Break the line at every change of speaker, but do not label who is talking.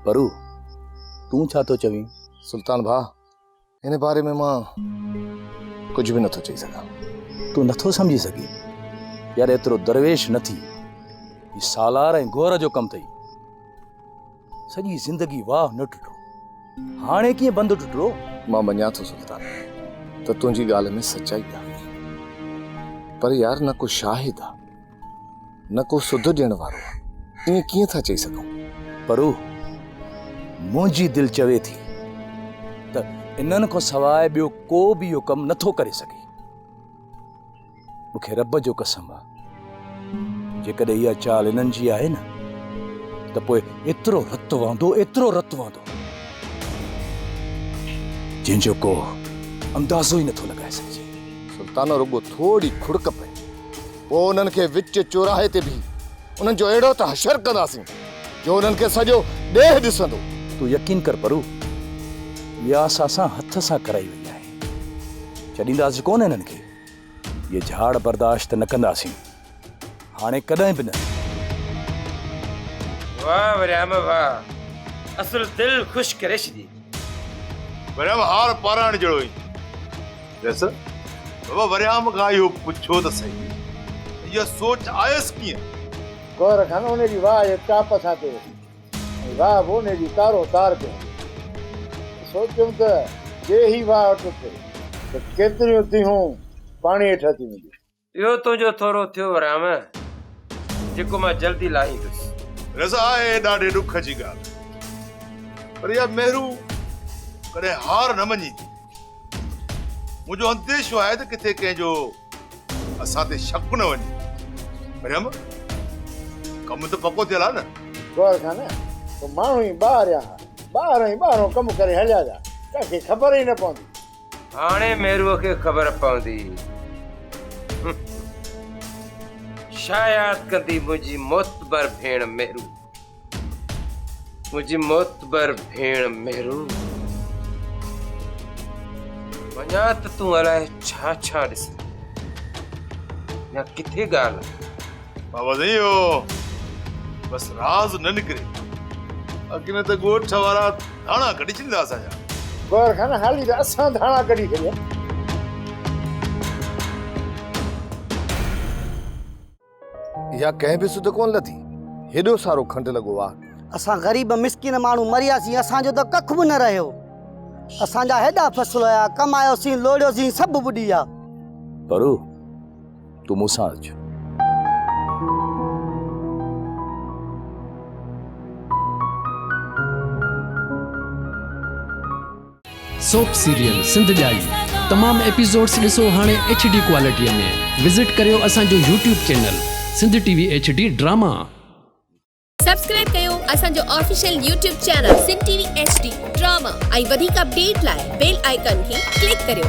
परू तू छा तो चवीं?
सुल्तान भा इन बारे में मां कुछ भी नथो चई सघां।
तू नथो समझी सघी यार, एतिरो दरवेश न थी। ही सालार ऐं गोर जो कमु अथई। सॼी ज़िंदगी वाह न टुटो, हाणे कीअं बंदि टुटो?
मां मञा थो सुल्तान त तुंहिंजी ॻाल्हि में सच्चाई आहे, पर यार न को शाहिद आहे, न को सुध ॾियण वारो आहे। ईअं कीअं था चई सघूं?
परू मुंहिंजी दिलि चवे थी त इन्हनि खां सवाइ ॿियो को बि इहो कमु नथो करे सघे। मूंखे रब जो कसम आहे, जेकॾहिं इहा चाल इन्हनि जी आहे न त पोइ एतिरो रतु वहंदो, एतिरो रतु वहंदो जंहिंजो को अंदाज़ो ई नथो लॻाए सघिजे।
सुल्तान रुगो थोड़ी खुड़क पए पोइ उन्हनि खे विच चौराहे ते बि उन्हनि जो अहिड़ो त हशर कंदासीं जो उन्हनि खे सॼो ॾेह ॾिसंदो।
तूं यकीन कर परू, इहा असां हथ सां कराई वई आहे। छॾींदासीं कोन हिननि खे। ये झाड़ बर्दाश्त न कंदासीं हाणे कॾहिं बि न।
वाह वरियाम वाह, असल दिल खुश करे छॾी।
वरियाम हार पाराइण जहिड़ो ई जैसा बाबा वरियाम खां इहो पुछो त सही, इहा सोच आयसि कीअं?
गौर खान उन जी वाह जे टाप सां ते वाह बि उन जी तारो तार पियो। सोचियुमि त जे ही वाह टुटे त केतिरियूं तिहूं पाणी हेठि अची वेंदियूं।
इहो तुंहिंजो थोरो थियो वरियाम, जेको मां जल्दी लाहींदुसि।
रज़ा आहे ॾाढे ॾुख जी ॻाल्हि, पर इहा मेहरू कॾहिं हार न मञींदी। मुंहिंजो अंदेशो आहे त किथे कंहिंजो असां ते शक न वञे। वरियाम कमु त पको थियल आहे न?
गौर खान तो माण्हू ई ॿाहिरां कमु करे हलिया जा, कंहिंखे ख़बर ई न पवंदी।
हाणे मेरूअ खे ख़बर पवंदी। शायद कंदी मुंहिंजी मोतबर भेण मेरू, मुंहिंजी मोतबर भेण मेरू। वञा त तूं अलाए छा छा ॾिस या किथे ॻाल्हि।
बाबा साईं इहो बसि राज़ न निकिरे, अॻिन त ॻोठ वारा धाणा कढी छॾींदा असांजा।
गौर खान हाली त असां धाणा कढी छॾिया।
इहा कंहिं बि सुध कोन लथी, हेॾो सारो खंडु लॻो आहे।
असां ग़रीब मिसकिन माण्हू मरियासीं, असांजो त कख बि न रहियो। असांजा हेॾा फसल हुया, कमायोसीं लोड़ियोसीं, सभु ॿुॾी विया।
परू तूं मूंसां अच।
सोप सीरियल सिंध जाई तमाम एपिसोड्स ॾिसो हाणे HD क्वालिटीअ में। विज़िट करियो असांजो YouTube channel Sindh TV HD drama.
Subscribe कयो असांजो official YouTube channel Sindh TV HD drama ऐं वधीक अपडेट लाइ बेल आइकन खे क्लिक करियो।